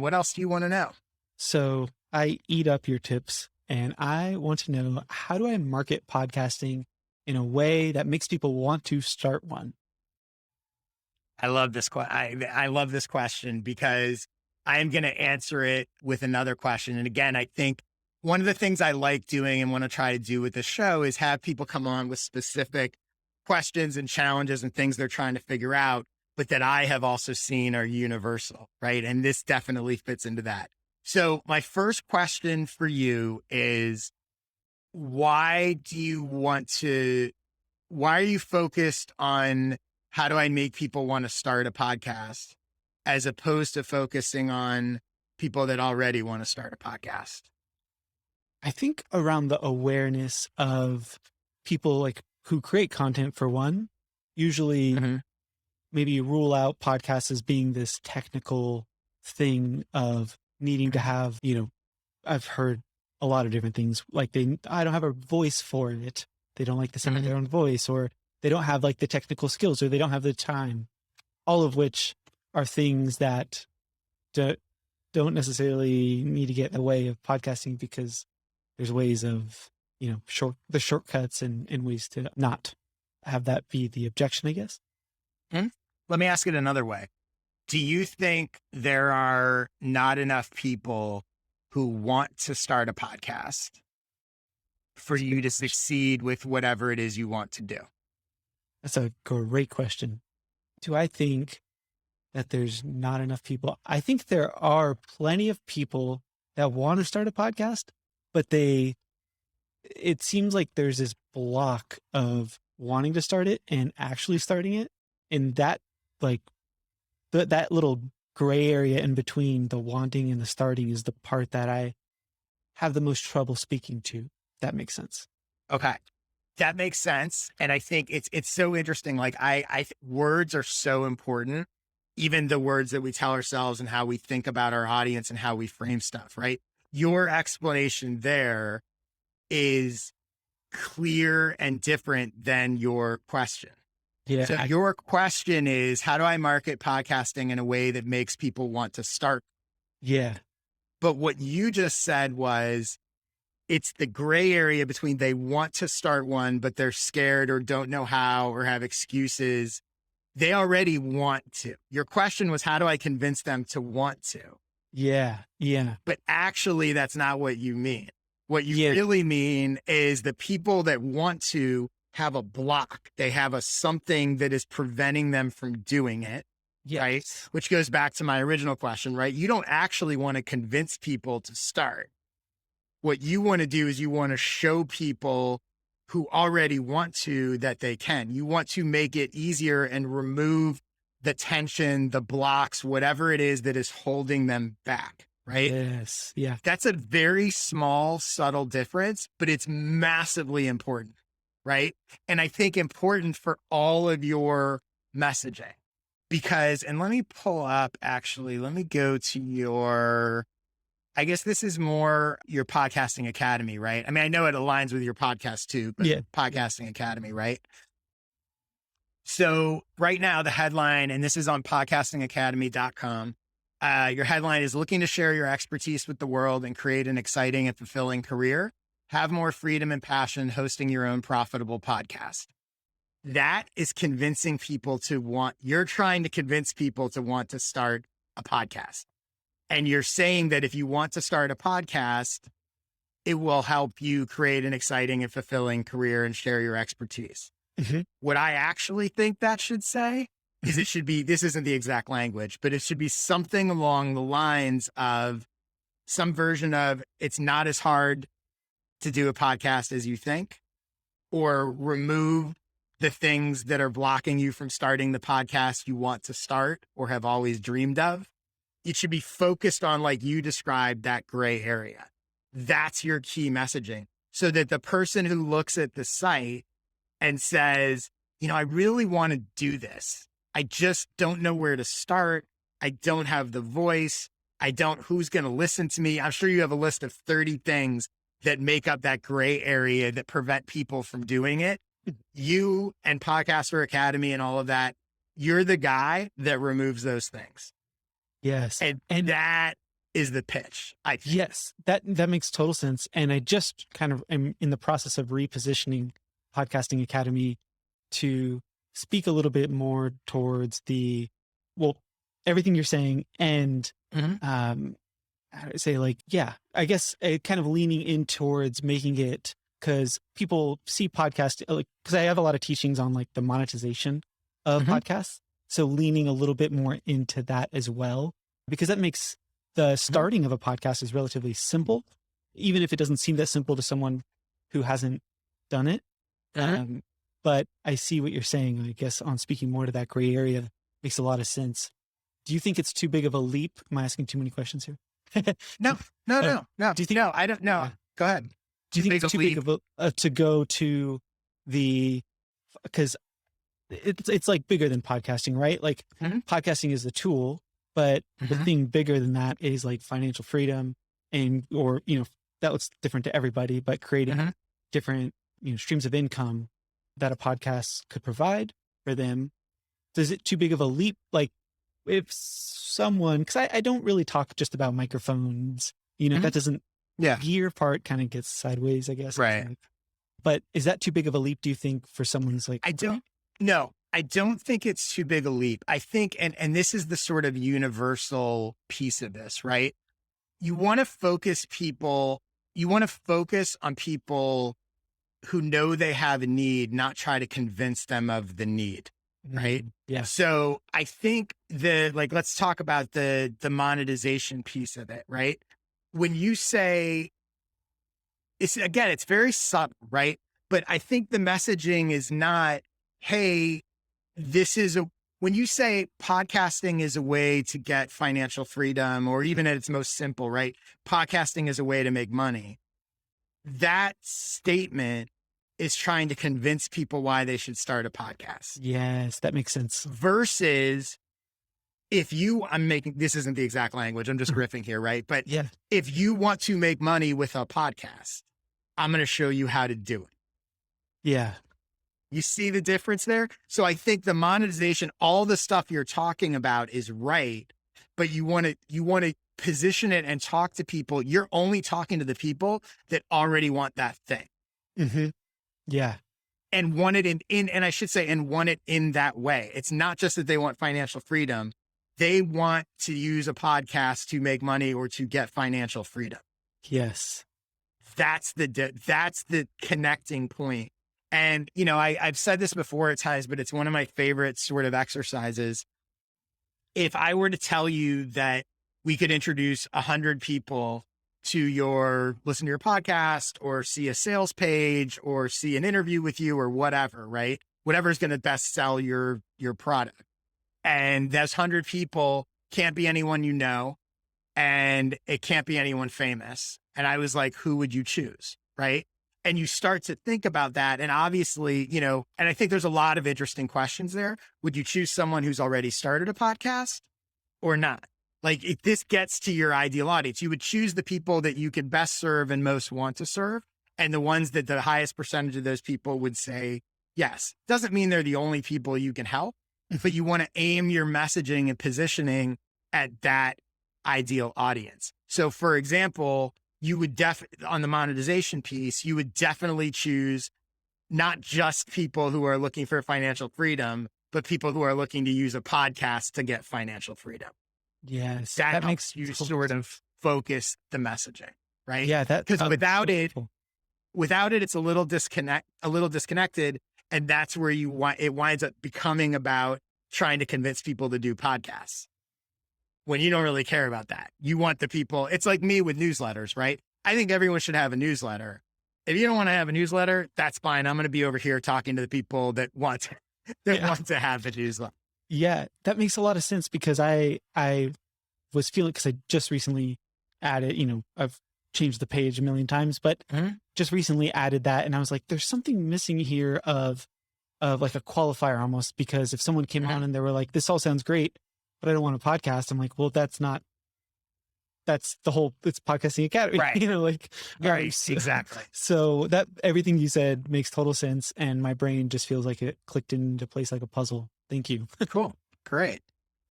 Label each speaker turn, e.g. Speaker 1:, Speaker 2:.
Speaker 1: What else do you want to know?
Speaker 2: So I eat up your tips and I want to know, how do I market podcasting in a way that makes people want to start one?
Speaker 1: I love this. I love this question because I am going to answer it with another question. And again, I think one of the things I like doing and want to try to do with the show is have people come on with specific questions and challenges and things they're trying to figure out, but that I have also seen are universal, right? And this definitely fits into that. So my first question for you is, why are you focused on how do I make people want to start a podcast as opposed to focusing on people that already want to start a podcast?
Speaker 2: I think around the awareness of people like who create content, for one, usually maybe rule out podcasts as being this technical thing of needing to have, I've heard a lot of different things. Like I don't have a voice for it. They don't like the sound of their own voice, or they don't have like the technical skills, or they don't have the time, all of which are things that don't necessarily need to get in the way of podcasting, because there's ways of, the shortcuts and ways to not have that be the objection, I guess.
Speaker 1: Let me ask it another way. Do you think there are not enough people who want to start a podcast for you to succeed with whatever it is you want to do?
Speaker 2: That's a great question. Do I think that there's not enough people? I think there are plenty of people that want to start a podcast, but it seems like there's this block of wanting to start it and actually starting it. And that, like, that little gray area in between the wanting and the starting is the part that I have the most trouble speaking to. If that makes sense.
Speaker 1: Okay. That makes sense. And I think it's so interesting. Like words are so important, even the words that we tell ourselves and how we think about our audience and how we frame stuff, right? Your explanation there is clear and different than your question.
Speaker 2: Yeah.
Speaker 1: So your question is, how do I market podcasting in a way that makes people want to start?
Speaker 2: Yeah.
Speaker 1: But what you just said was, it's the gray area between they want to start one, but they're scared or don't know how or have excuses. They already want to. Your question was, how do I convince them to want to?
Speaker 2: Yeah. Yeah.
Speaker 1: But actually, that's not what you mean. What you really mean is the people that want to have a block. They have something that is preventing them from doing it. Yes. Right? Which goes back to my original question, right? You don't actually want to convince people to start. What you want to do is you want to show people who already want to that they can. You want to make it easier and remove the tension, the blocks, whatever it is that is holding them back, right?
Speaker 2: Yes. Yeah.
Speaker 1: That's a very small, subtle difference, but it's massively important, right? And I think important for all of your messaging because, and let me pull up, actually, let me go to I guess this is more your Podcasting Academy, right? I mean, I know it aligns with your podcast too, but Podcasting Academy, right? So right now the headline, and this is on podcastingacademy.com. Your headline is looking to share your expertise with the world and create an exciting and fulfilling career. Have more freedom and passion hosting your own profitable podcast. That is convincing people you're trying to convince people to want to start a podcast. And you're saying that if you want to start a podcast, it will help you create an exciting and fulfilling career and share your expertise. Mm-hmm. What I actually think that should say is this isn't the exact language, but it should be something along the lines of some version of, it's not as hard to do a podcast as you think, or remove the things that are blocking you from starting the podcast you want to start or have always dreamed of. It should be focused on, like you described, that gray area. That's your key messaging, so that the person who looks at the site and says, I really want to do this. I just don't know where to start. I don't have the voice. Who's going to listen to me? I'm sure you have a list of 30 things that make up that gray area that prevent people from doing it. You and Podcaster Academy and all of that, you're the guy that removes those things.
Speaker 2: Yes.
Speaker 1: And that is the pitch, I think.
Speaker 2: Yes, that makes total sense. And I just kind of am in the process of repositioning Podcasting Academy to speak a little bit more towards everything you're saying. And how do I say, like, yeah, I guess kind of leaning in towards making it, because people see podcast, like, because I have a lot of teachings on like the monetization of podcasts. So leaning a little bit more into that as well, because that makes the starting of a podcast is relatively simple, even if it doesn't seem that simple to someone who hasn't done it. But I see what you're saying. I guess on speaking more to that gray area makes a lot of sense. Do you think it's too big of a leap? Am I asking too many questions here?
Speaker 1: No.
Speaker 2: Do you think?
Speaker 1: No, I don't know.
Speaker 2: Yeah.
Speaker 1: Go ahead.
Speaker 2: Do you think it's too big of a to go to because it's like bigger than podcasting, right? Like podcasting is the tool, but the thing bigger than that is like financial freedom or that looks different to everybody, but creating different, streams of income that a podcast could provide for them. Is it too big of a leap? Like if someone, because I don't really talk just about microphones, that doesn't, gear part kind of gets sideways, I guess.
Speaker 1: Right.
Speaker 2: But is that too big of a leap, do you think, for someone who's like,
Speaker 1: No, I don't think it's too big a leap. I think, and this is the sort of universal piece of this, right? You want to focus on people who know they have a need, not try to convince them of the need. Right.
Speaker 2: Yeah.
Speaker 1: So I think let's talk about the monetization piece of it, right? When you say it's very subtle, right? But I think the messaging is not, hey, when you say podcasting is a way to get financial freedom, or even at its most simple, right? Podcasting is a way to make money. That statement is trying to convince people why they should start a podcast.
Speaker 2: Yes, that makes sense.
Speaker 1: Versus this isn't the exact language, I'm just riffing here, right? But if you want to make money with a podcast, I'm going to show you how to do it.
Speaker 2: Yeah.
Speaker 1: You see the difference there? So I think the monetization, all the stuff you're talking about is right, but you want to position it and talk to people. You're only talking to the people that already want that thing.
Speaker 2: Yeah.
Speaker 1: And want it and want it in that way. It's not just that they want financial freedom. They want to use a podcast to make money or to get financial freedom.
Speaker 2: Yes.
Speaker 1: That's the connecting point. And, I've said this before at times, but it's one of my favorite sort of exercises. If I were to tell you that we could introduce 100 people to listen to your podcast, or see a sales page, or see an interview with you, or whatever, right? Whatever's going to best sell your product. And those 100 people can't be anyone you know, and it can't be anyone famous. And I was like, who would you choose? Right. And you start to think about that. And obviously, and I think there's a lot of interesting questions there. Would you choose someone who's already started a podcast or not? Like, if this gets to your ideal audience, you would choose the people that you can best serve and most want to serve, and the ones that the highest percentage of those people would say yes. Doesn't mean they're the only people you can help, but you want to aim your messaging and positioning at that ideal audience. So for example, you would on the monetization piece, you would definitely choose not just people who are looking for financial freedom, but people who are looking to use a podcast to get financial freedom.
Speaker 2: Yes.
Speaker 1: That makes you sort of focus the messaging, right?
Speaker 2: Yeah.
Speaker 1: Because without it, it's a little disconnected. And that's where it winds up becoming about trying to convince people to do podcasts, when you don't really care about that. You want the people. It's like me with newsletters, right? I think everyone should have a newsletter. If you don't want to have a newsletter, that's fine. I'm going to be over here talking to the people that want to have a newsletter.
Speaker 2: Yeah, that makes a lot of sense, because I was feeling, because I just recently added, I've changed the page a million times, but just recently added that. And I was like, there's something missing here of like a qualifier almost, because if someone came on and they were like, this all sounds great, but I don't want a podcast. I'm like, well, that's it's Podcasting Academy,
Speaker 1: right? Right, exactly.
Speaker 2: So that everything you said makes total sense. And my brain just feels like it clicked into place like a puzzle. Thank you.
Speaker 1: Cool. Great.